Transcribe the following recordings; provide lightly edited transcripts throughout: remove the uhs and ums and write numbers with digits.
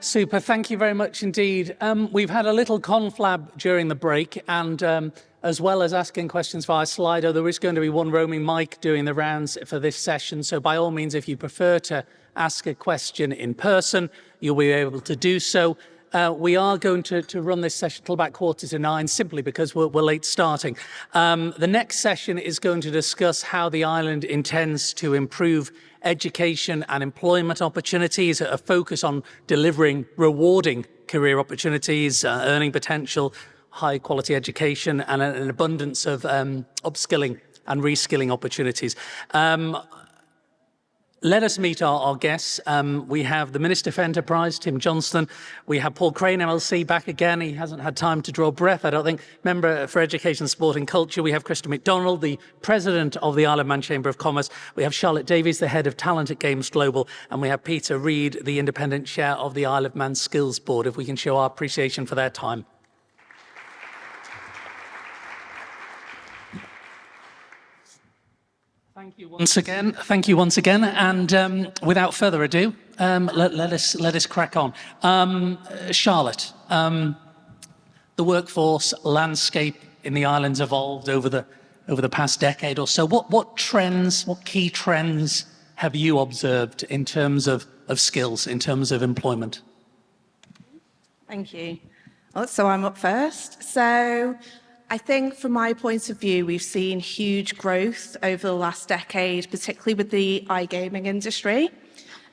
Super. Thank you very much indeed. We've had a little conflab during the break, and as well as asking questions via Slido, there is going to be one roaming mic doing the rounds for this session. So by all means, if you prefer to ask a question in person, you'll be able to do so. We are going to run this session till about 8:45, simply because we're late starting. The next session is going to discuss how the island intends to improve education and employment opportunities, a focus on delivering rewarding career opportunities, earning potential, high quality education, and an abundance of upskilling and reskilling opportunities. Let us meet our guests. We have the Minister for Enterprise, Tim Johnston. We have Paul Crane, MLC, back again. He hasn't had time to draw breath, I don't think. Member for Education, Sport and Culture. We have Kristan McDonald, the President of the Isle of Man Chamber of Commerce. We have Charlotte Davies, the Head of Talent at Games Global. And we have Peter Reid, the Independent Chair of the Isle of Man Skills Board. If we can show our appreciation for their time. Thank you once again. And without further ado, let us crack on. Charlotte, the workforce landscape in the islands evolved over the past decade or so. What key trends have you observed in terms of skills, in terms of employment? Thank you. So I'm up first. So I think from my point of view, we've seen huge growth over the last decade, particularly with the iGaming industry.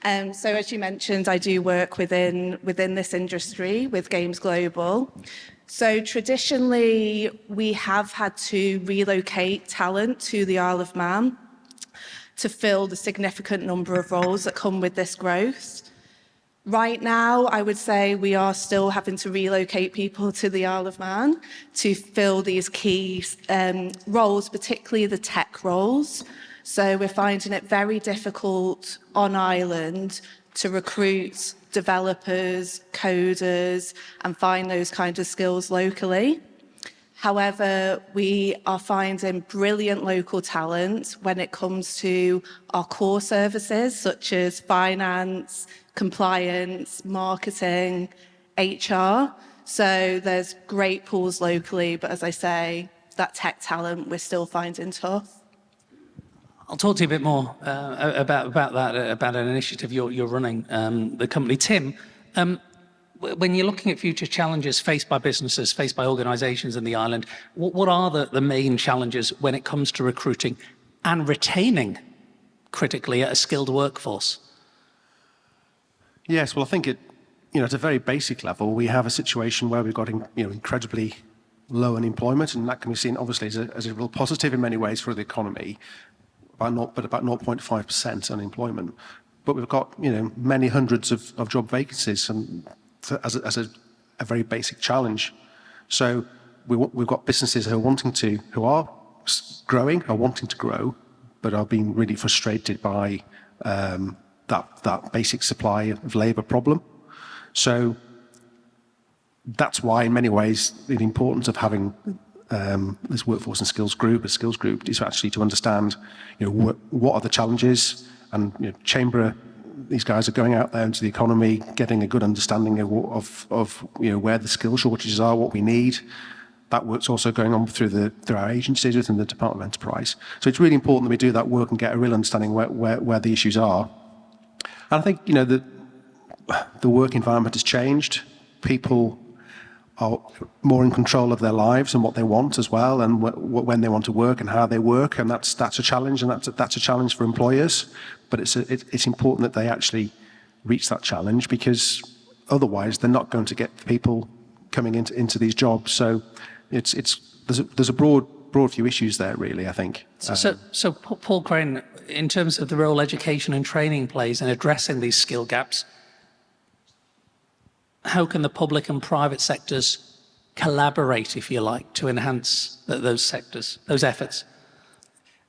So as you mentioned, I do work within this industry with Games Global. So traditionally, we have had to relocate talent to the Isle of Man to fill the significant number of roles that come with this growth. Right now, I would say we are still having to relocate people to the Isle of Man to fill these key roles, particularly the tech roles. So we're finding it very difficult on island to recruit developers, coders, and find those kinds of skills locally. However, we are finding brilliant local talent when it comes to our core services, such as finance, compliance, marketing, HR. So there's great pools locally, but as I say, that tech talent we're still finding tough. I'll talk to you a bit more about that, about an initiative you're running, the company. Tim, when you're looking at future challenges faced by businesses, faced by organisations in the island, what are the main challenges when it comes to recruiting and retaining, critically, a skilled workforce? Yes, well, I think at a very basic level, we have a situation where we've got incredibly low unemployment, and that can be seen obviously as a real positive in many ways for the economy, about 0.5% unemployment. But we've got many hundreds of job vacancies, and as a very basic challenge. So we've got businesses who are growing, are wanting to grow, but are being really frustrated by that basic supply of labour problem. So that's why, in many ways, the importance of having this workforce and skills group, a skills group, is actually to understand, what are the challenges, and Chamber, these guys are going out there into the economy, getting a good understanding of where the skill shortages are, what we need. That work's also going on through our agencies within the Department of Enterprise. So it's really important that we do that work and get a real understanding where the issues are. And I think, the work environment has changed. People are more in control of their lives and what they want as well, and when they want to work and how they work, and that's a challenge, and that's a challenge for employers. But it's important that they actually reach that challenge, because otherwise they're not going to get people coming into these jobs. So there's a broad few issues there, really, I think. So Paul Crane, in terms of the role education and training plays in addressing these skill gaps, how can the public and private sectors collaborate, if you like, to enhance those sectors, those efforts?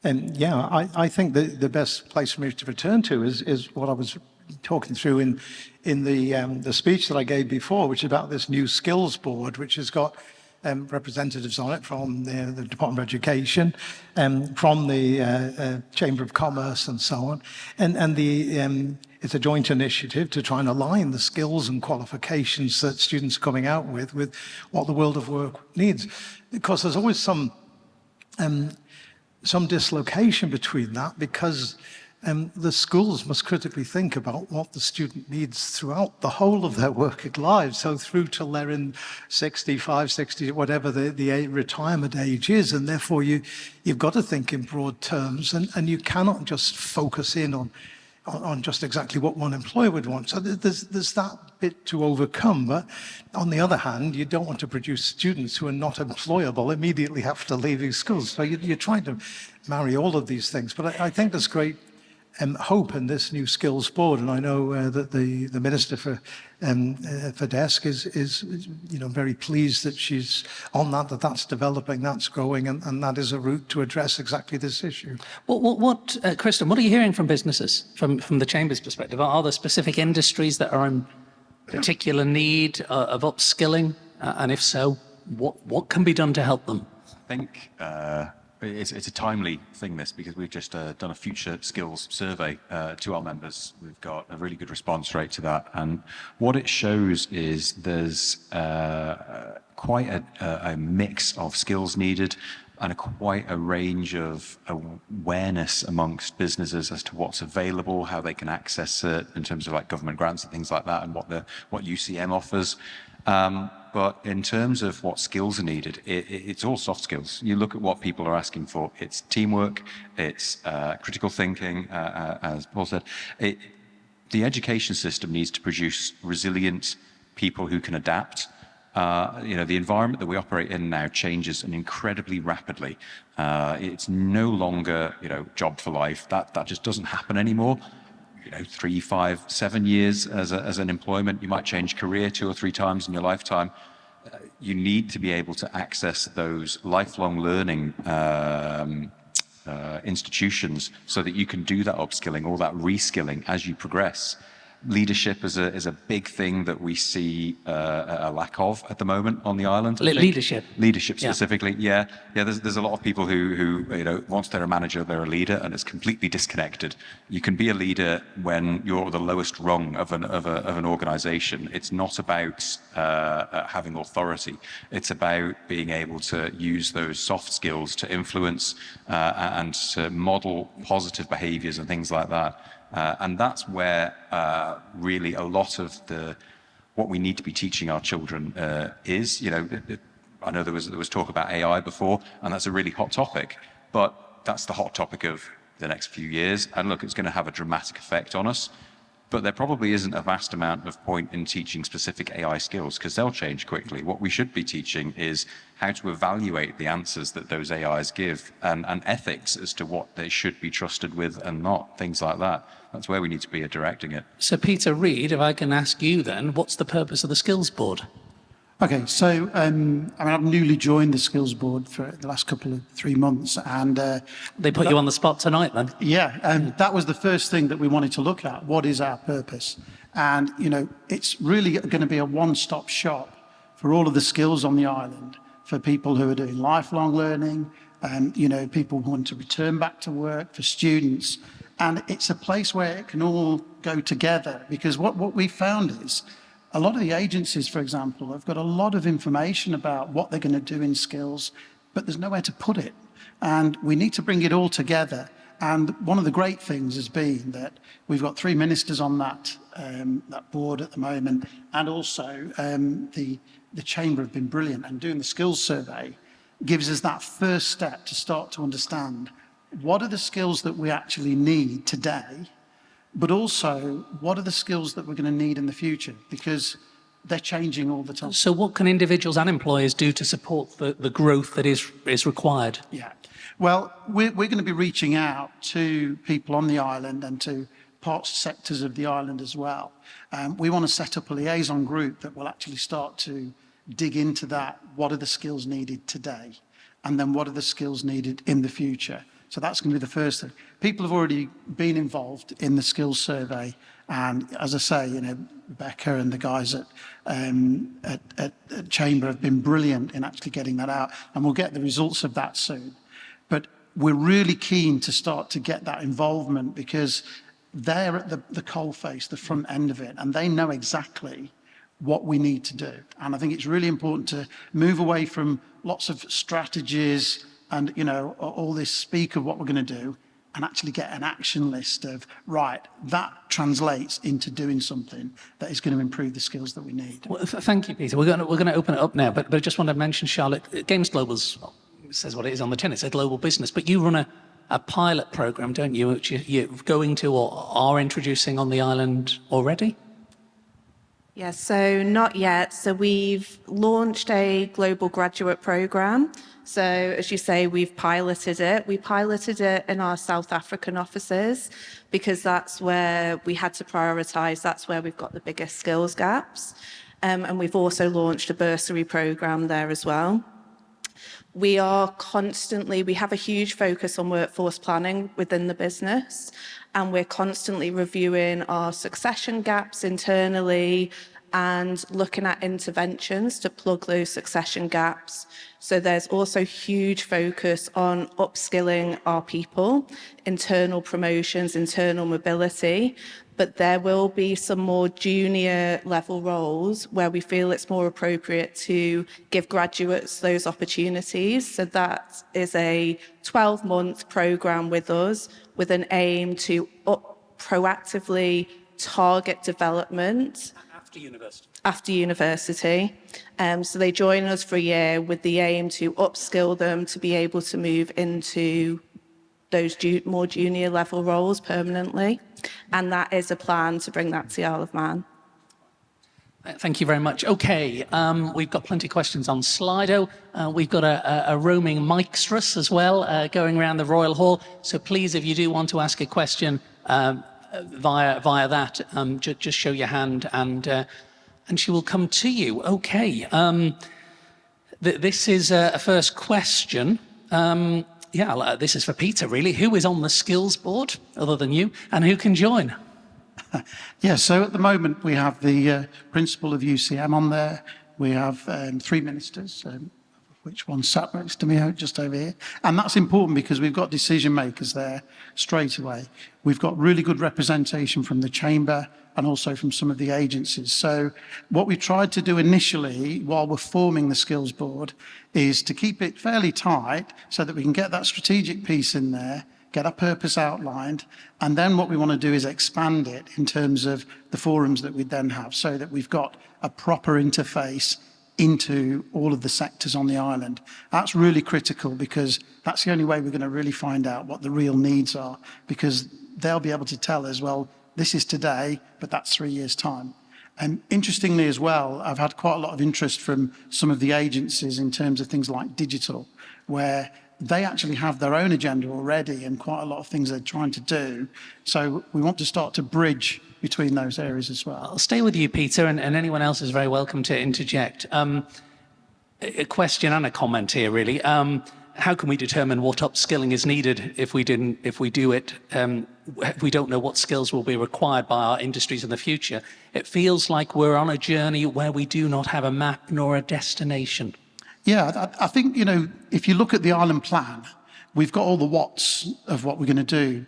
I think the best place for me to return to is what I was talking through in the speech that I gave before, which is about this new skills board, which has got representatives on it from the Department of Education, from the Chamber of Commerce and so on. It's a joint initiative to try and align the skills and qualifications that students are coming out with what the world of work needs. Because there's always some dislocation between that, because the schools must critically think about what the student needs throughout the whole of their working lives, so through till they're in 65, 60, whatever the retirement age is, and therefore you've got to think in broad terms, and you cannot just focus in on just exactly what one employer would want. So there's that bit to overcome. But on the other hand, you don't want to produce students who are not employable immediately after leaving school. So you're trying to marry all of these things. But I think there's great hope in this new skills board, and I know that the Minister for Desk is very pleased that she's on that's developing, that's growing, and that is a route to address exactly this issue. Kristan, what are you hearing from businesses from the Chamber's perspective? Are there specific industries that are in particular need of upskilling, and if so, what can be done to help them? I think it's a timely thing, this, because we've just done a future skills survey to our members. We've got a really good response rate to that, and what it shows is there's quite a mix of skills needed, and quite a range of awareness amongst businesses as to what's available, how they can access it in terms of like government grants and things like that, and what UCM offers. But in terms of what skills are needed, it's all soft skills. You look at what people are asking for. It's teamwork, it's critical thinking, as Paul said. The education system needs to produce resilient people who can adapt. The environment that we operate in now changes incredibly rapidly. It's no longer, job for life. That just doesn't happen anymore. 3, 5, 7 years as an employment. You might change career 2 or 3 times in your lifetime. You need to be able to access those lifelong learning institutions so that you can do that upskilling or that reskilling as you progress. Leadership is a big thing that we see a lack of at the moment on the island. Leadership Specifically, yeah. There's a lot of people who once they're a manager, they're a leader, and it's completely disconnected. You can be a leader when you're the lowest rung of an organisation. It's not about having authority. It's about being able to use those soft skills to influence and to model positive behaviours and things like that. And that's where really a lot of what we need to be teaching our children is. I know there was talk about AI before, and that's a really hot topic, but that's the hot topic of the next few years. And look, it's going to have a dramatic effect on us. But there probably isn't a vast amount of point in teaching specific AI skills, because they'll change quickly. What we should be teaching is how to evaluate the answers that those AIs give, and ethics as to what they should be trusted with and not, things like that. That's where we need to be directing it. So Peter, Reid, if I can ask you then, what's the purpose of the Skills Board? Okay, so I've newly joined the Skills Board for the last 3 months, and they put you on the spot tonight, then. Yeah, and that was the first thing that we wanted to look at. What is our purpose? And it's really going to be a one-stop shop for all of the skills on the island for people who are doing lifelong learning, and people who want to return back to work, for students, and it's a place where it can all go together. Because what we found is, a lot of the agencies, for example, have got a lot of information about what they're going to do in skills, but there's nowhere to put it. And we need to bring it all together. And one of the great things has been that we've got 3 ministers on that board at the moment, and also the Chamber have been brilliant. And doing the skills survey gives us that first step to start to understand what are the skills that we actually need today, but also what are the skills that we're going to need in the future, because they're changing all the time. So what can individuals and employers do to support the growth that is required? Yeah, well, we're going to be reaching out to people on the island and to sectors of the island as well. We want to set up a liaison group that will actually start to dig into that. What are the skills needed today? And then what are the skills needed in the future? So that's going to be the first thing. People have already been involved in the skills survey. And as I say, Rebecca and the guys at Chamber have been brilliant in actually getting that out, and we'll get the results of that soon. But we're really keen to start to get that involvement because they're at the coalface, the front end of it, and they know exactly what we need to do. And I think it's really important to move away from lots of strategies and, you know, all this speak of what we're going to do, and actually get an action list of, right, that translates into doing something that is going to improve the skills that we need. Well, thank you, Peter. We're going to open it up now, but I just want to mention, Charlotte, Games Global's, well, it says what it is on the tin, it's a global business, but you run a pilot program, don't you, which you're going to or are introducing on the island already? Yes, so not yet. So we've launched a global graduate program. So as you say, we've piloted it. We piloted it in our South African offices because that's where we had to prioritise. That's where we've got the biggest skills gaps. And we've also launched a bursary program there as well. We have a huge focus on workforce planning within the business, and we're constantly reviewing our succession gaps internally and looking at interventions to plug those succession gaps. So there's also huge focus on upskilling our people, internal promotions, internal mobility, but there will be some more junior level roles where we feel it's more appropriate to give graduates those opportunities. So that is a 12-month program with us with an aim to proactively target development after university. So they join us for a year with the aim to upskill them to be able to move into those more junior level roles permanently. And that is a plan to bring that to the Isle of Man. Thank you very much. Okay, we've got plenty of questions on Slido. We've got a roaming micstress as well going around the Royal Hall. So please, if you do want to ask a question via that, just show your hand and she will come to you. Okay, this is a first question. This is for Peter, really. Who is on the skills board other than you, and who can join? Yeah, so at the moment we have the principal of UCM on there. We have 3 ministers, which one sat next to me just over here. And that's important because we've got decision makers there straight away. We've got really good representation from the Chamber and also from some of the agencies. So what we tried to do initially while we're forming the skills board is to keep it fairly tight so that we can get that strategic piece in there, get our purpose outlined, and then what we want to do is expand it in terms of the forums that we then have so that we've got a proper interface into all of the sectors on the island. That's really critical because that's the only way we're going to really find out what the real needs are, because they'll be able to tell us, well, this is today, but that's 3 years' time. And interestingly as well, I've had quite a lot of interest from some of the agencies in terms of things like digital, where they actually have their own agenda already and quite a lot of things they're trying to do. So we want to start to bridge between those areas as well. I'll stay with you, Peter, and anyone else is very welcome to interject. A question and a comment here, really. How can we determine what upskilling is needed if we don't know what skills will be required by our industries in the future? It feels like we're on a journey where we do not have a map nor a destination. Yeah, I think, you know, if you look at the island plan, we've got all the what's of what we're going to do.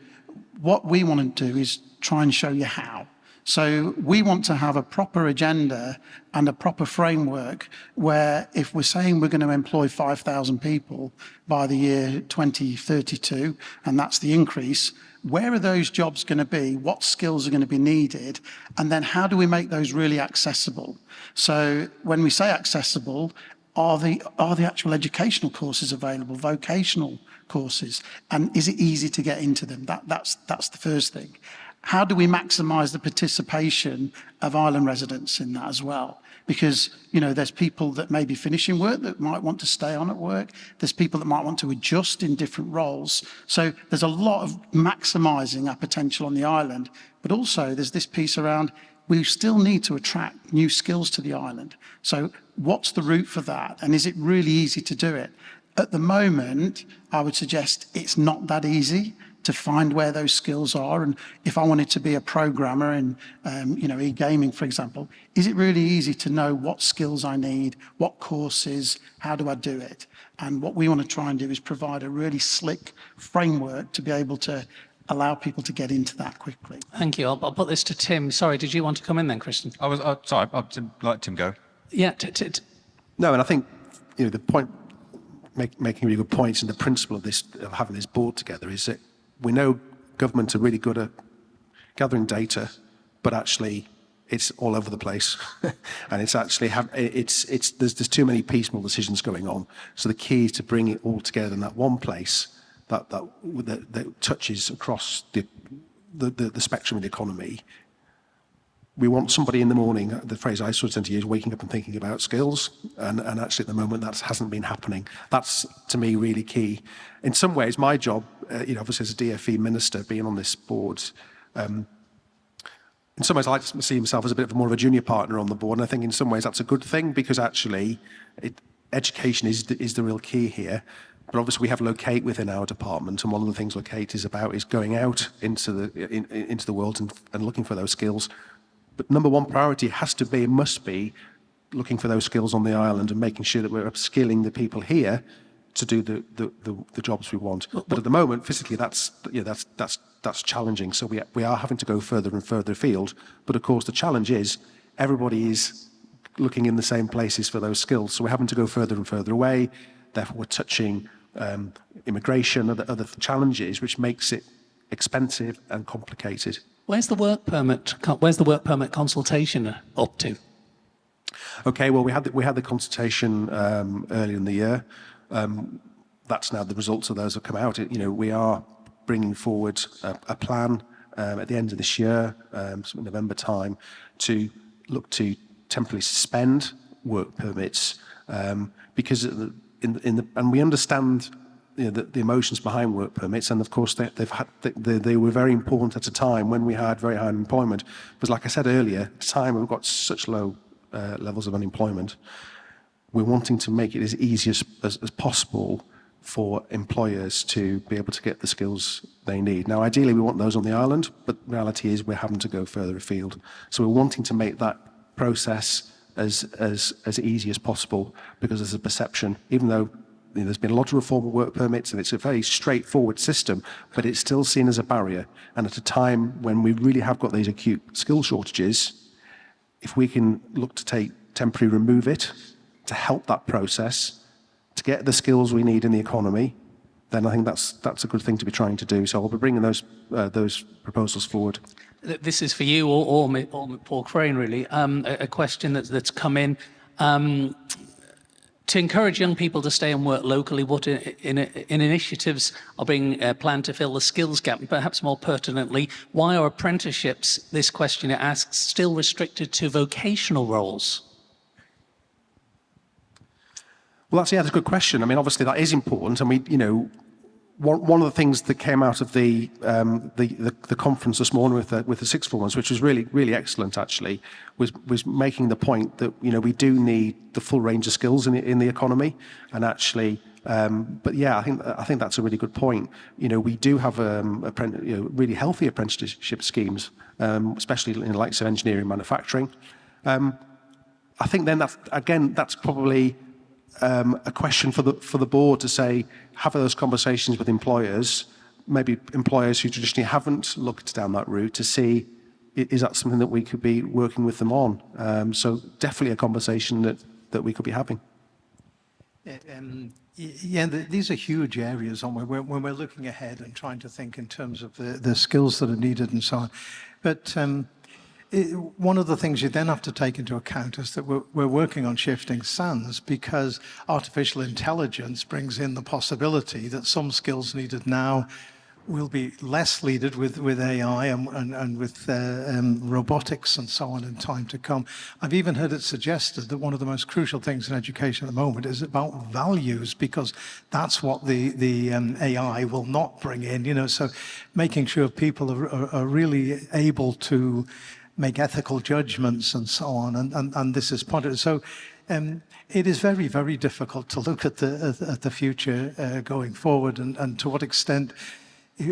What we want to do is try and show you how. So we want to have a proper agenda and a proper framework where if we're saying we're going to employ 5,000 people by the year 2032, and that's the increase, where are those jobs going to be? What skills are going to be needed? And then how do we make those really accessible? So when we say accessible, are the actual educational courses available, vocational courses? And is it easy to get into them? That's the first thing. How do we maximise the participation of island residents in that as well? Because, you know, there's people that may be finishing work that might want to stay on at work. There's people that might want to adjust in different roles. So there's a lot of maximising our potential on the island. But also there's this piece around we still need to attract new skills to the island. So what's the route for that? And is it really easy to do it? At the moment, I would suggest it's not that easy to find where those skills are. And if I wanted to be a programmer in, e-gaming, for example, is it really easy to know what skills I need, what courses, how do I do it? And what we want to try and do is provide a really slick framework to be able to allow people to get into that quickly. Thank you. I'll put this to Tim. Sorry, did you want to come in then, Kristan? I was sorry. I'd let Tim go. Yeah. No, and I think the point, making really good points, and the principle of this, of having this board together, is that we know government are really good at gathering data, but actually it's all over the place, and it's actually there's too many piecemeal decisions going on. So the key is to bring it all together in that one place that touches across the spectrum of the economy. We want somebody in the morning, the phrase I sort of tend to use, waking up and thinking about skills, and actually at the moment that hasn't been happening. That's, to me, really key. In some ways, my job, obviously as a DFE minister, being on this board, in some ways I like to see myself as a bit more of a junior partner on the board, and I think in some ways that's a good thing, because actually education is the real key here. But obviously we have Locate within our department, and one of the things Locate is about is going out into the world and looking for those skills. But number one priority must be looking for those skills on the island and making sure that we're upskilling the people here to do the jobs we want. But at the moment, physically, that's challenging. So we are having to go further and further afield. But of course, the challenge is everybody is looking in the same places for those skills. So we're having to go further and further away. Therefore, we're touching immigration, other challenges, which makes it expensive and complicated. Where's the work permit consultation up to? Okay, well, we had the consultation earlier in the year. That's now the results of those have come out. We are bringing forward a plan at the end of this year, November time, to look to temporarily suspend work permits because and we understand the emotions behind work permits, and of course they were very important at a time when we had very high unemployment. Because, like I said earlier, at a time we've got such low levels of unemployment, we're wanting to make it as easy as possible for employers to be able to get the skills they need. Now, ideally, we want those on the island, but the reality is we're having to go further afield. So we're wanting to make that process as easy as possible, because there's a perception, even though there's been a lot of reform of work permits and it's a very straightforward system, but it's still seen as a barrier. And at a time when we really have got these acute skill shortages, if we can look to temporarily remove it to help that process, to get the skills we need in the economy, then I think that's a good thing to be trying to do. So I'll be bringing those proposals forward. This is for you or Paul Crane, really. A question that's come in. To encourage young people to stay and work locally, what initiatives are being planned to fill the skills gap? And perhaps more pertinently, why are apprenticeships, this question it asks, still restricted to vocational roles? Well, that's a good question. I mean, obviously that is important, and one of the things that came out of the conference this morning with the sixth formers, which was really excellent actually, was making the point that we do need the full range of skills in the economy, and actually. But yeah, I think that's a really good point. We do have really healthy apprenticeship schemes, especially in the likes of engineering, manufacturing. I think then that's probably a question for the board to say, have those conversations with employers, maybe employers who traditionally haven't looked down that route, to see, is that something that we could be working with them on? So definitely a conversation that we could be having. These are huge areas when we're looking ahead and trying to think in terms of the skills that are needed and so on. But one of the things you then have to take into account is that we're working on shifting sands, because artificial intelligence brings in the possibility that some skills needed now will be less needed with AI and with robotics and so on in time to come. I've even heard it suggested that one of the most crucial things in education at the moment is about values, because that's what the AI will not bring in. So making sure people are really able to make ethical judgments and so on, and this is part of it. So it is very, very difficult to look at the future going forward, and to what extent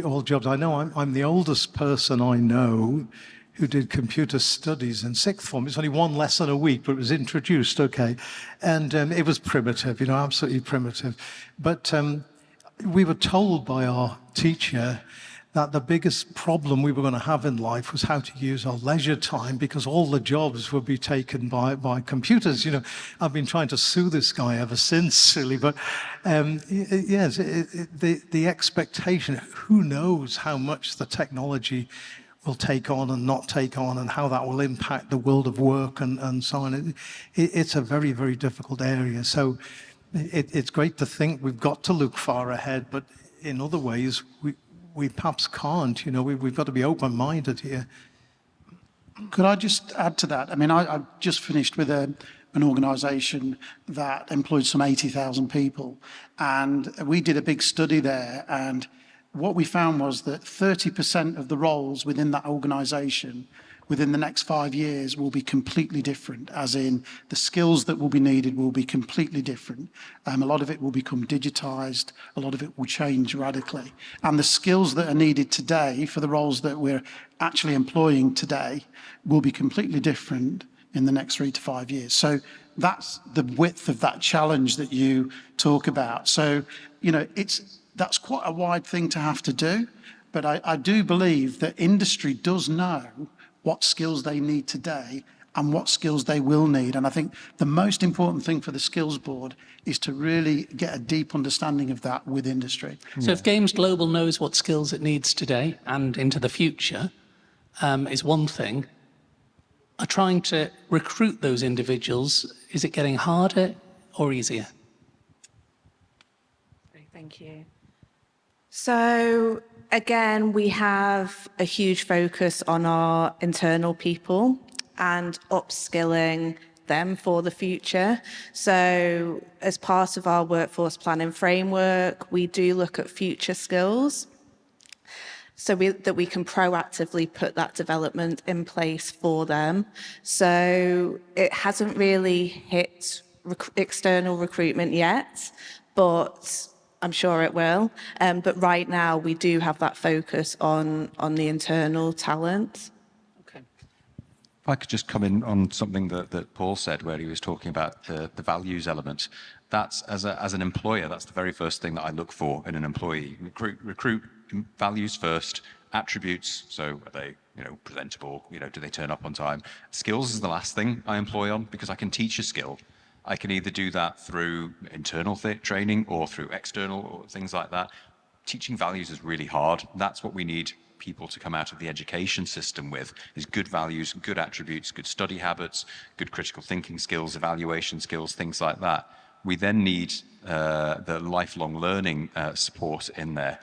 all jobs. I know I'm the oldest person I know who did computer studies in sixth form. It's only one lesson a week, but it was introduced, okay. And it was primitive, absolutely primitive. But we were told by our teacher that the biggest problem we were going to have in life was how to use our leisure time, because all the jobs would be taken by computers. I've been trying to sue this guy ever since, really. But yes, the expectation, who knows how much the technology will take on and not take on, and how that will impact the world of work and so on. It's a very, very difficult area. So it's great to think we've got to look far ahead, but in other ways, we perhaps can't. We've got to be open-minded here. Could I just add to that? I mean, I've just finished with an organisation that employed some 80,000 people, and we did a big study there, and what we found was that 30% of the roles within that organisation within the next 5 years will be completely different, as in the skills that will be needed will be completely different. A lot of it will become digitised, a lot of it will change radically. And the skills that are needed today for the roles that we're actually employing today will be completely different in the next 3 to 5 years. So that's the width of that challenge that you talk about. So, that's quite a wide thing to have to do, but I do believe that industry does know what skills they need today and what skills they will need. And I think the most important thing for the Skills Board is to really get a deep understanding of that with industry. So if Games Global knows what skills it needs today and into the future, is one thing. Trying to recruit those individuals, is it getting harder or easier? Thank you. So again, we have a huge focus on our internal people and upskilling them for the future. So as part of our workforce planning framework, we do look at future skills so that we can proactively put that development in place for them. So it hasn't really hit external recruitment yet, but I'm sure it will. But right now, we do have that focus on the internal talent. Okay. If I could just come in on something that Paul said, where he was talking about the values element. That's, as an employer, that's the very first thing that I look for in an employee. Recruit values first, attributes, so are they presentable, do they turn up on time? Skills is the last thing I employ on, because I can teach a skill. I can either do that through internal training or through external or things like that. Teaching values is really hard. That's what we need people to come out of the education system with, is good values, good attributes, good study habits, good critical thinking skills, evaluation skills, things like that. We then need the lifelong learning support in there,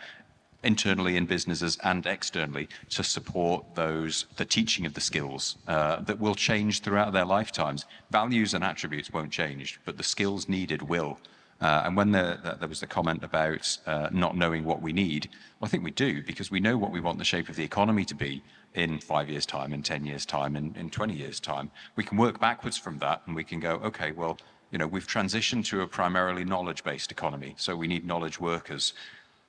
internally in businesses and externally, to support the teaching of the skills that will change throughout their lifetimes. Values and attributes won't change, but the skills needed will. And when there was the comment about not knowing what we need, well, I think we do, because we know what we want the shape of the economy to be in 5 years' time, in 10 years' time, in 20 years' time. We can work backwards from that, and we can go, okay, well, we've transitioned to a primarily knowledge-based economy, so we need knowledge workers.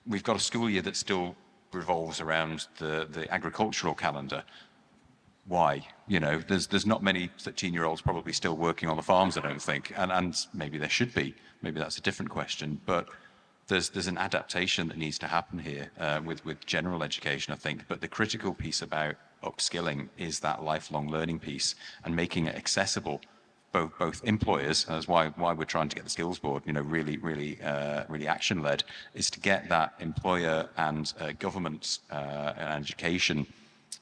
We've got a school year that still revolves around the agricultural calendar. Why? There's not many 13-year-olds probably still working on the farms, I don't think, and maybe there should be. Maybe that's a different question, but there's an adaptation that needs to happen here with general education, I think. But the critical piece about upskilling is that lifelong learning piece and making it accessible. Both employers, that's why we're trying to get the skills board, really action-led, is to get that employer and government and education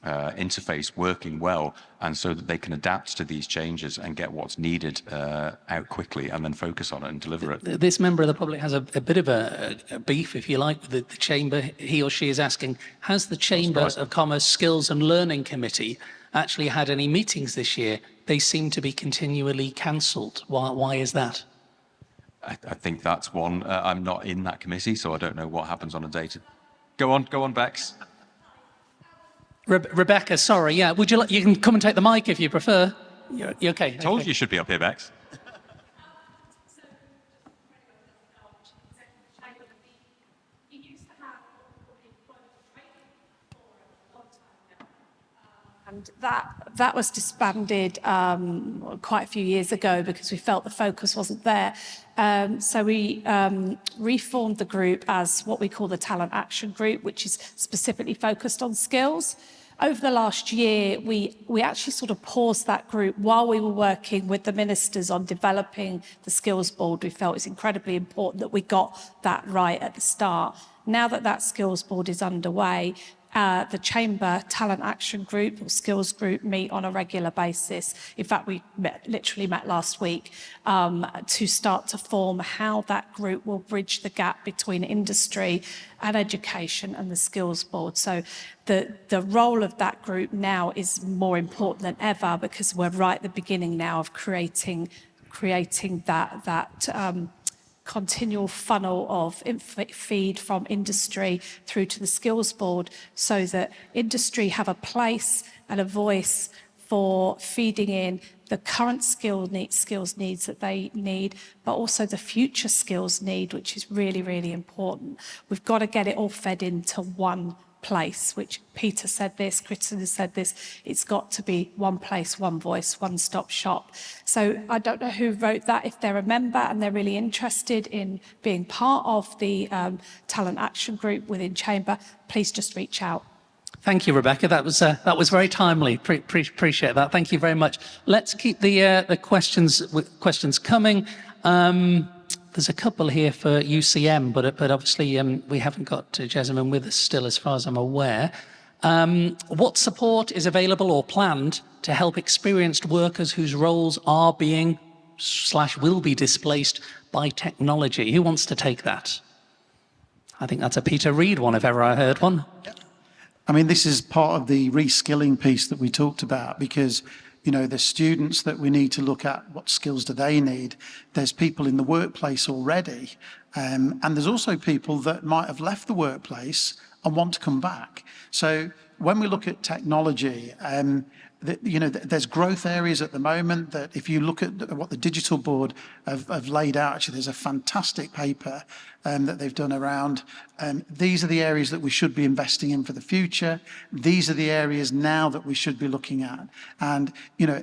interface working well, and so that they can adapt to these changes and get what's needed out quickly, and then focus on it and deliver it. This member of the public has a bit of a beef, if you like, with the Chamber. He or she is asking, has the Chamber of Commerce Skills and Learning Committee actually had any meetings this year? They seem to be continually cancelled. Why is that? I think that's one. I'm not in that committee, so I don't know what happens on a day to... Go on, Bex. Rebecca, sorry, yeah. Would you like? You can come and take the mic if you prefer. You're okay. Told you should be up here, Bex. And that was disbanded quite a few years ago because we felt the focus wasn't there. So we reformed the group as what we call the Talent Action Group, which is specifically focused on skills. Over the last year, we actually sort of paused that group while we were working with the ministers on developing the skills board. We felt it's incredibly important that we got that right at the start. Now that that skills board is underway, the Chamber Talent Action Group or Skills Group meet on a regular basis. In fact, we literally met last week to start to form how that group will bridge the gap between industry and education and the Skills Board. So the role of that group now is more important than ever because we're right at the beginning now of creating that continual funnel of feed from industry through to the skills board so that industry have a place and a voice for feeding in the current skills needs that they need, but also the future skills need, which is really, really important. We've got to get it all fed into one place, which Peter said this, Kristan has said this, it's got to be one place, one voice, one-stop shop. So I don't know who wrote that. If they're a member and they're really interested in being part of the Talent Action Group within Chamber, please just reach out. Thank you, Rebecca. That was very timely. Appreciate that. Thank you very much. Let's keep the questions coming. There's a couple here for UCM, but obviously we haven't got Jessamine with us still, as far as I'm aware. What support is available or planned to help experienced workers whose roles are being / will be displaced by technology? Who wants to take that? I think that's a Peter Reid one, if ever I heard one. I mean, this is part of the reskilling piece that we talked about because, you know, there's students that we need to look at what skills do they need. There's people in the workplace already. And there's also people that might have left the workplace and want to come back. So when we look at technology, there's growth areas at the moment that if you look at what the digital board have laid out, actually there's a fantastic paper that they've done around. These are the areas that we should be investing in for the future. These are the areas now that we should be looking at. And, you know,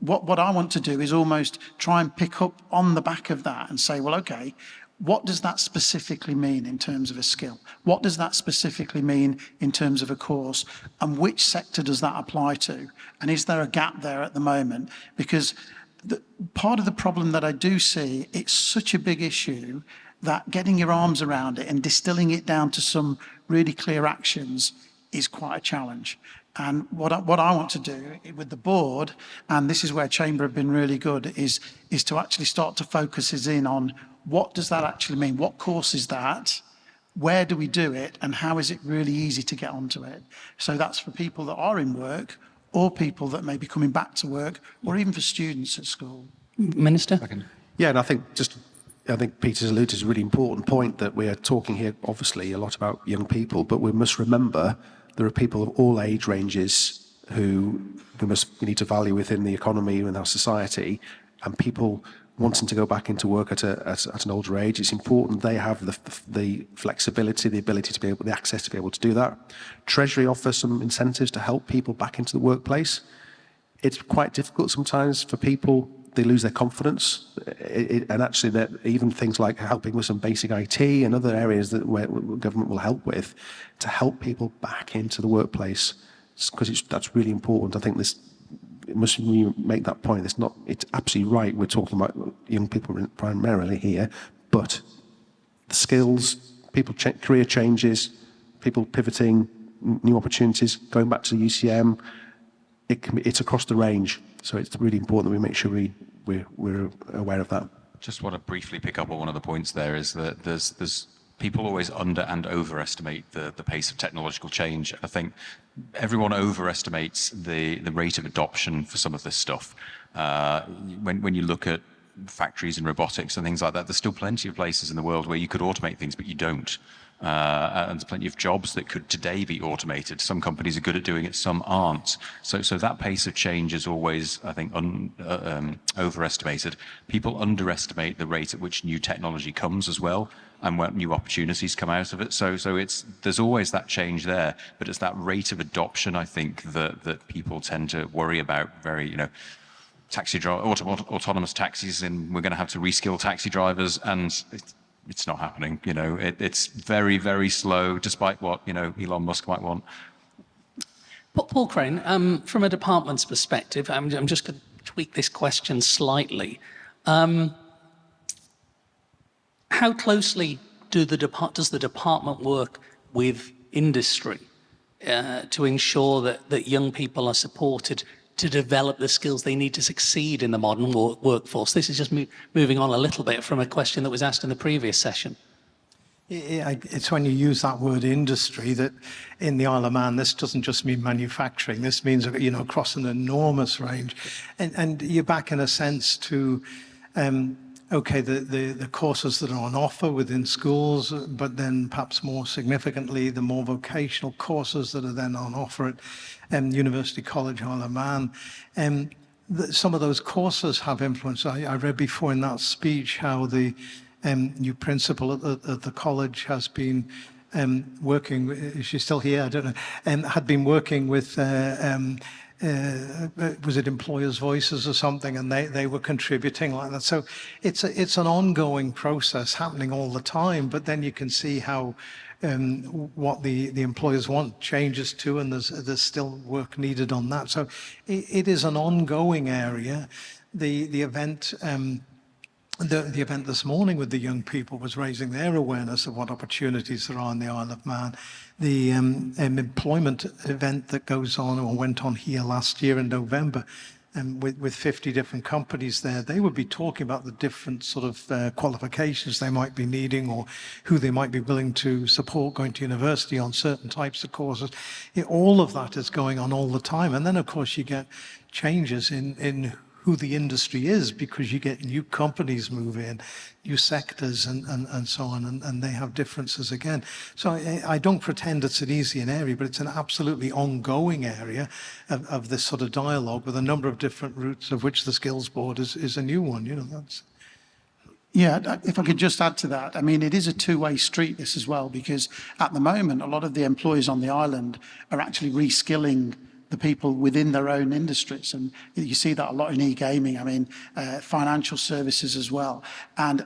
what I want to do is almost try and pick up on the back of that and say, well, okay, what does that specifically mean in terms of a skill? What does that specifically mean in terms of a course? And which sector does that apply to? And is there a gap there at the moment? Because part of the problem that I do see, it's such a big issue that getting your arms around it and distilling it down to some really clear actions is quite a challenge. And what I want to do with the board, and this is where Chamber have been really good, is to actually start to focus us in on what does that actually mean? What course is that? Where do we do it? And how is it really easy to get onto it? So that's for people that are in work or people that may be coming back to work or even for students at school. Minister? Yeah, and I think Peter's alluded to a really important point that we are talking here, obviously, a lot about young people, but we must remember there are people of all age ranges who we need to value within the economy and our society, and people wanting to go back into work at an older age. It's important they have the flexibility, the ability to be able, the access to be able to do that. Treasury offers some incentives to help people back into the workplace. It's quite difficult sometimes for people. They lose their confidence, and actually that even things like helping with some basic IT and other areas that where government will help with to help people back into the workplace, because that's really important. I think when you make that point, it's absolutely right. We're talking about young people primarily here, but the skills, people career changes, people pivoting, new opportunities, going back to UCM, it's across the range. So it's really important that we make sure we're aware of that. Just want to briefly pick up on one of the points there is that there's people always under and overestimate the pace of technological change. I think everyone overestimates the rate of adoption for some of this stuff. When you look at factories and robotics and things like that, there's still plenty of places in the world where you could automate things, but you don't. And there's plenty of jobs that could today be automated. Some companies are good at doing it, some aren't. So that pace of change is always, I think, overestimated. People underestimate the rate at which new technology comes as well, and when new opportunities come out of it. So there's always that change there, but it's that rate of adoption, I think, that people tend to worry about. Very, autonomous taxis, and we're going to have to reskill taxi drivers, and it's not happening. It's very, very slow, despite what Elon Musk might want. Paul Crane, from a department's perspective, I'm just going to tweak this question slightly. How closely does the department work with industry to ensure that young people are supported to develop the skills they need to succeed in the modern workforce? This is just moving on a little bit from a question that was asked in the previous session. It's when you use that word industry that in the Isle of Man, this doesn't just mean manufacturing. This means, across an enormous range. And you're back in a sense to, the courses that are on offer within schools, but then perhaps more significantly, the more vocational courses that are then on offer at University College Isle of Man. Some of those courses have influence. I read before in that speech how the new principal at the college has been working, is she still here? I don't know, had been working with, was it Employers' Voices or something, and they were contributing like that. So it's an ongoing process happening all the time, but then you can see how what the employers want changes too, and there's still work needed on that. So it is an ongoing area. The event the event this morning with the young people was raising their awareness of what opportunities there are in the Isle of Man. The employment event that goes on or went on here last year in November, with 50 different companies there, they would be talking about the different sort of qualifications they might be needing, or who they might be willing to support going to university on certain types of courses. All of that is going on all the time. And then, of course, you get changes in who the industry is, because you get new companies move in, new sectors and so on, and they have differences again. So I don't pretend it's an easy area, but it's an absolutely ongoing area of this sort of dialogue with a number of different routes, of which the Skills Board is a new one. That's... Yeah, if I could just add to that, I mean, it is a two-way street, this as well, because at the moment, a lot of the employers on the island are actually reskilling the people within their own industries. And you see that a lot in e-gaming, I mean, financial services as well. And,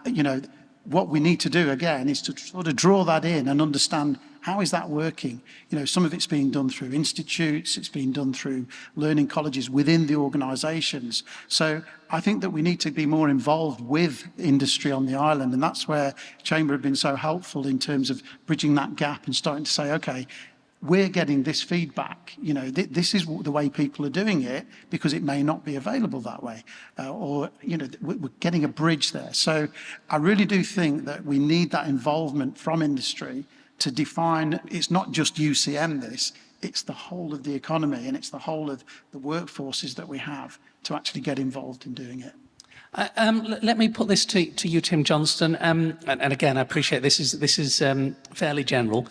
what we need to do, again, is to sort of draw that in and understand, how is that working? Some of it's being done through institutes, it's being done through learning colleges within the organisations. So I think that we need to be more involved with industry on the island, and that's where Chamber have been so helpful in terms of bridging that gap and starting to say, okay, we're getting this feedback, this is the way people are doing it, because it may not be available that way, we're getting a bridge there. So I really do think that we need that involvement from industry to define, it's not just UCM it's the whole of the economy, and it's the whole of the workforces that we have to actually get involved in doing it. Let me put this to you, Tim Johnston, and again, I appreciate this is fairly general.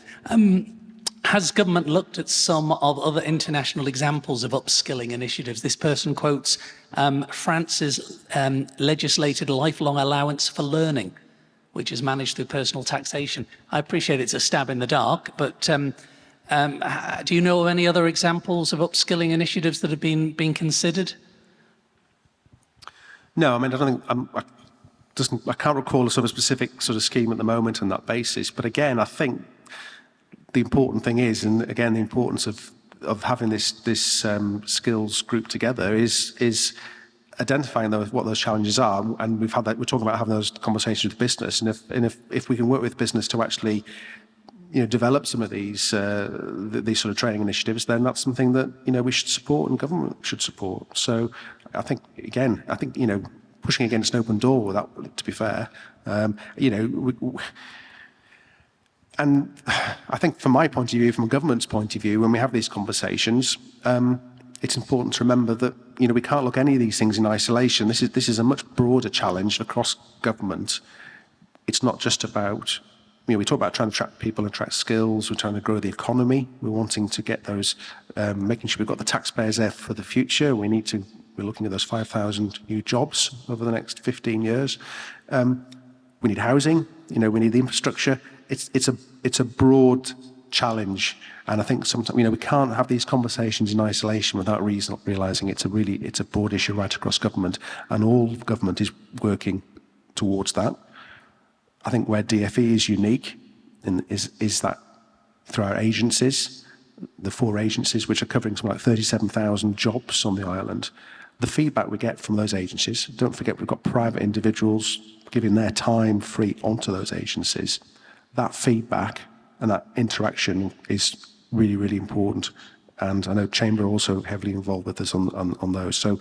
Has government looked at some of other international examples of upskilling initiatives? This person quotes France's legislated lifelong allowance for learning, which is managed through personal taxation. I appreciate it's a stab in the dark, but do you know of any other examples of upskilling initiatives that have been considered? No, I mean, I don't think, I can't recall a sort of specific sort of scheme at the moment on that basis. But again, I think the important thing is, and again, the importance of having this skills group together is identifying what those challenges are, and we're talking about having those conversations with business, and if we can work with business to actually develop some of these sort of training initiatives, then that's something that we should support and government should support. So I think pushing against an open door, to be fair, and I think from my point of view, from a government's point of view, when we have these conversations, it's important to remember that we can't look at any of these things in isolation. This is a much broader challenge across government. It's not just about we talk about trying to attract people, attract skills. We're trying to grow the economy. We're wanting to get those, making sure we've got the taxpayers there for the future. We're looking at those 5,000 new jobs over the next 15 years. We need housing. We need the infrastructure. It's a broad challenge, and I think sometimes we can't have these conversations in isolation without realising it's a broad issue right across government, and all government is working towards that. I think where DFE is unique is that through our agencies, the 4 agencies which are covering something like 37,000 jobs on the island, the feedback we get from those agencies, don't forget we've got private individuals giving their time free onto those agencies. That feedback and that interaction is really, really important. And I know Chamber are also heavily involved with us on those. So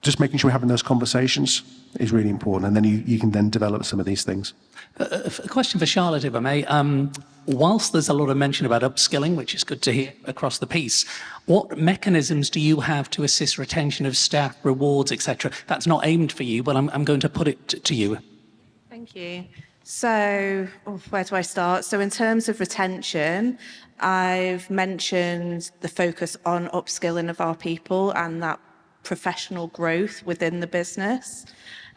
just making sure we're having those conversations is really important. And then you can then develop some of these things. A question for Charlotte, if I may. Whilst there's a lot of mention about upskilling, which is good to hear across the piece, what mechanisms do you have to assist retention of staff, rewards, etc.? That's not aimed for you, but I'm going to put it to you. Thank you. So, where do I start? So in terms of retention, I've mentioned the focus on upskilling of our people and that professional growth within the business.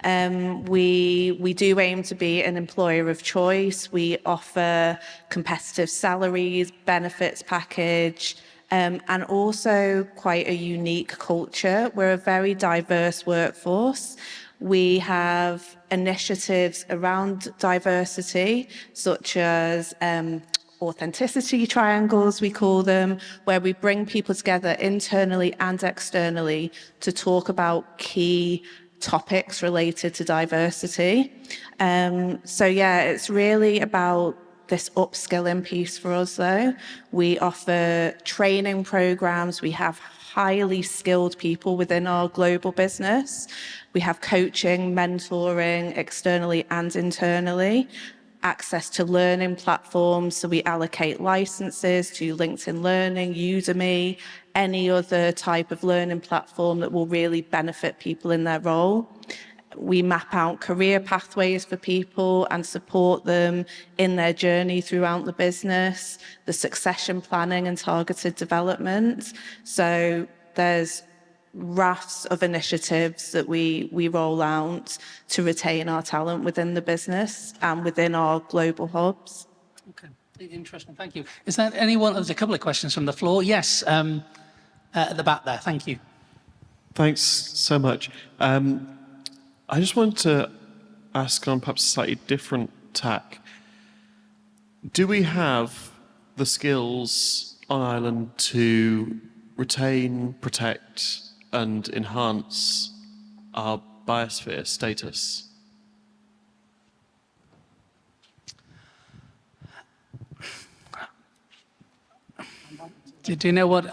We do aim to be an employer of choice. We offer competitive salaries, benefits package, and also quite a unique culture. We're a very diverse workforce. We have initiatives around diversity, such as authenticity triangles, we call them, where we bring people together internally and externally to talk about key topics related to diversity. So yeah, it's really about this upskilling piece for us though. We offer training programs. We have highly skilled people within our global business. We have coaching, mentoring, externally and internally. Access to learning platforms, so we allocate licenses to LinkedIn Learning, Udemy, any other type of learning platform that will really benefit people in their role. We map out career pathways for people and support them in their journey throughout the business, the succession planning and targeted development. So there's rafts of initiatives that we roll out to retain our talent within the business and within our global hubs. Okay, interesting, thank you. Is there anyone, there's a couple of questions from the floor. Yes, at the back there, thank you. Thanks so much. I just wanted to ask on perhaps a slightly different tack. Do we have the skills on Ireland to retain, protect, and enhance our biosphere status? Do you know what?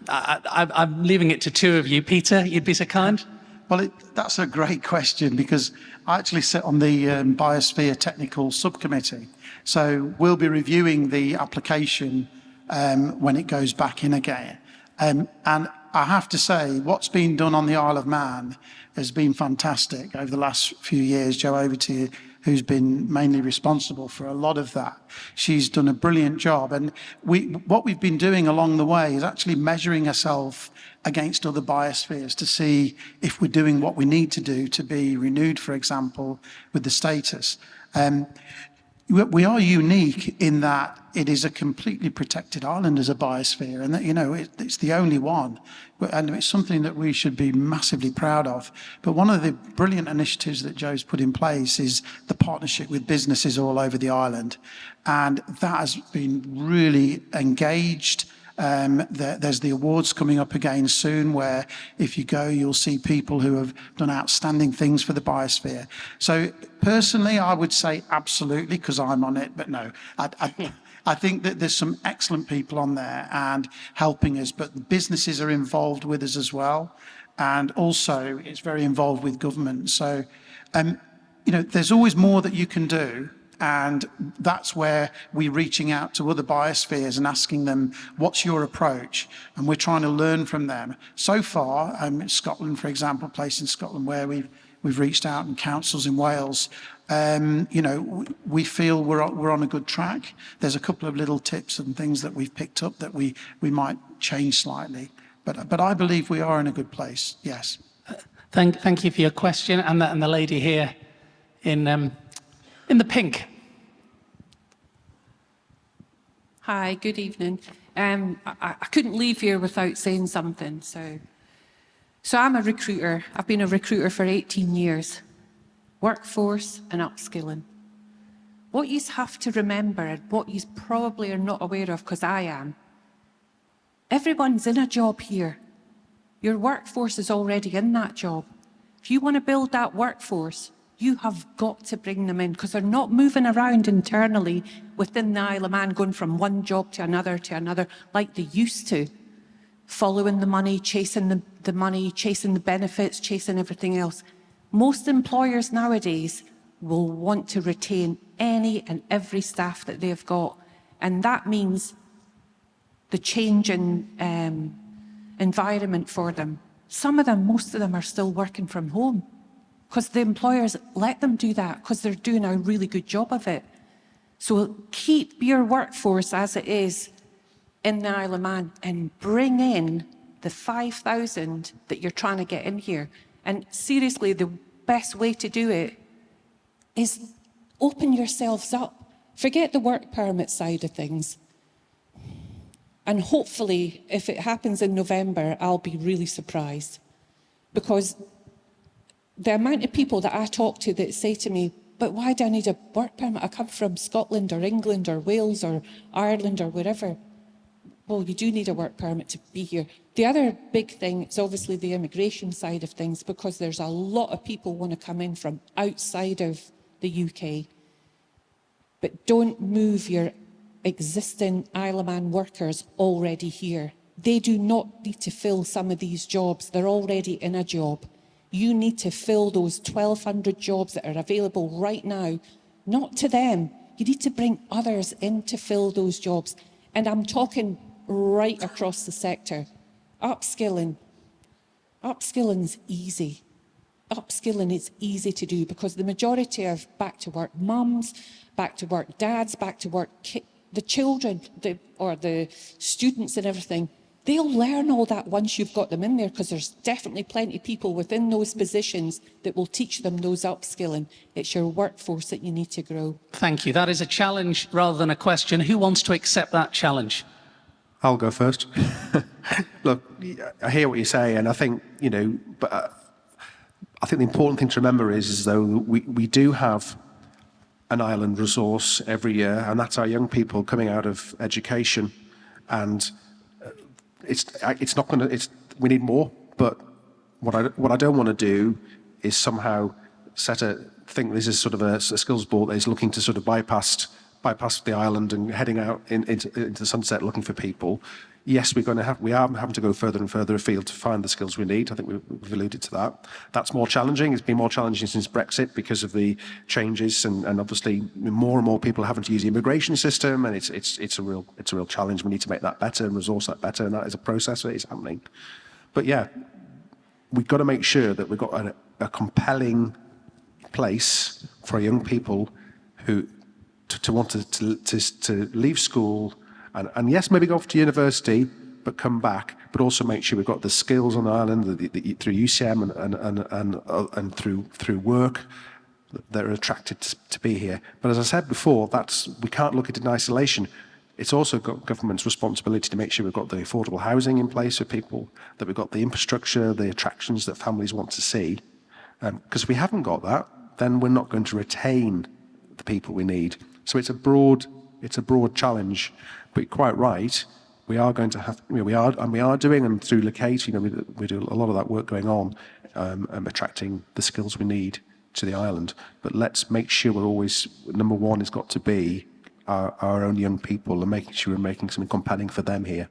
I'm leaving it to 2 of you. Peter, you'd be so kind? Well, that's a great question because I actually sit on the Biosphere Technical Subcommittee. So we'll be reviewing the application when it goes back in again. And I have to say, what's been done on the Isle of Man has been fantastic over the last few years. Jo, over to you, who's been mainly responsible for a lot of that. She's done a brilliant job. And what we've been doing along the way is actually measuring ourselves against other biospheres to see if we're doing what we need to do to be renewed, for example, with the status. We are unique in that it is a completely protected island as a biosphere, and that, it's the only one, and it's something that we should be massively proud of. But one of the brilliant initiatives that Jo's put in place is the partnership with businesses all over the island, and that has been really engaged. There's the awards coming up again soon where if you go, you'll see people who have done outstanding things for the biosphere. So personally, I would say absolutely, because I'm on it, but no, I think that there's some excellent people on there and helping us, but the businesses are involved with us as well. And also it's very involved with government. So, there's always more that you can do. And that's where we're reaching out to other biospheres and asking them, what's your approach? And we're trying to learn from them. So far, Scotland, for example, a place in Scotland where we've We've reached out and councils in Wales. You know, we feel we're on a good track. There's a couple of little tips and things that we've picked up that we might change slightly. But I believe we are in a good place, yes. Thank you for your question, and the lady here in the pink. Hi, good evening. I couldn't leave here without saying something. So I'm a recruiter. I've been a recruiter for 18 years. Workforce and upskilling. What you have to remember, and what you probably are not aware of, because I am, everyone's in a job here. Your workforce is already in that job. If you want to build that workforce, you have got to bring them in, because they're not moving around internally within the Isle of Man, going from one job to another like they used to, following the money, chasing the money, chasing the benefits, chasing everything else. Most employers nowadays will want to retain any and every staff that they've got, and that means the change in environment for them. Some of them, most of them, are still working from home because the employers let them do that because they're doing a really good job of it. So keep your workforce as it is in the Isle of Man and bring in the 5,000 that you're trying to get in here. And seriously, the best way to do it is open yourselves up. Forget the work permit side of things. And hopefully, if it happens in November, I'll be really surprised. Because the amount of people that I talk to that say to me, but why do I need a work permit? I come from Scotland or England or Wales or Ireland or wherever. Well, you do need a work permit to be here. The other big thing is obviously the immigration side of things, because there's a lot of people want to come in from outside of the UK. But don't move your existing Isle of Man workers already here. They do not need to fill some of these jobs. They're already in a job. You need to fill those 1,200 jobs that are available right now, not to them. You need to bring others in to fill those jobs. And I'm talking right across the sector. Upskilling. Upskilling's easy. Upskilling is easy to do because the majority of back to work mums, back to work dads, back to work the children or the students and everything, they'll learn all that once you've got them in there, because there's definitely plenty of people within those positions that will teach them those upskilling. It's your workforce that you need to grow. Thank you. That is a challenge rather than a question. Who wants to accept that challenge? I'll go first. Look, I hear what you say, and I think, you know, but I think the important thing to remember is though we do have an island resource every year, and that's our young people coming out of education, and it's not going to. We need more, but what I don't want to do is somehow think this is sort of a skills board that is looking to sort of bypass the island and heading out into the sunset looking for people. Yes, we are having to go further and further afield to find the skills we need. I think we've alluded to that. That's more challenging. It's been more challenging since Brexit because of the changes, and obviously more and more people are having to use the immigration system, and it's a real challenge. We need to make that better and resource that better, and that is a process that is happening. But yeah, we've got to make sure that we've got a compelling place for young people who to want to leave school. And yes, maybe go off to university, but come back. But also make sure we've got the skills on the island through UCM and through work that are attracted to be here. But as I said before, we can't look at it in isolation. It's also got government's responsibility to make sure we've got the affordable housing in place for people, that we've got the infrastructure, the attractions that families want to see. Because if we haven't got that, then we're not going to retain the people we need. So it's a broad challenge. But you're quite right. We are going to have. We are doing, and through Locate, we do a lot of that work going on, attracting the skills we need to the island. But let's make sure we're always number one has got to be our own young people, and making sure we're making something compelling for them here.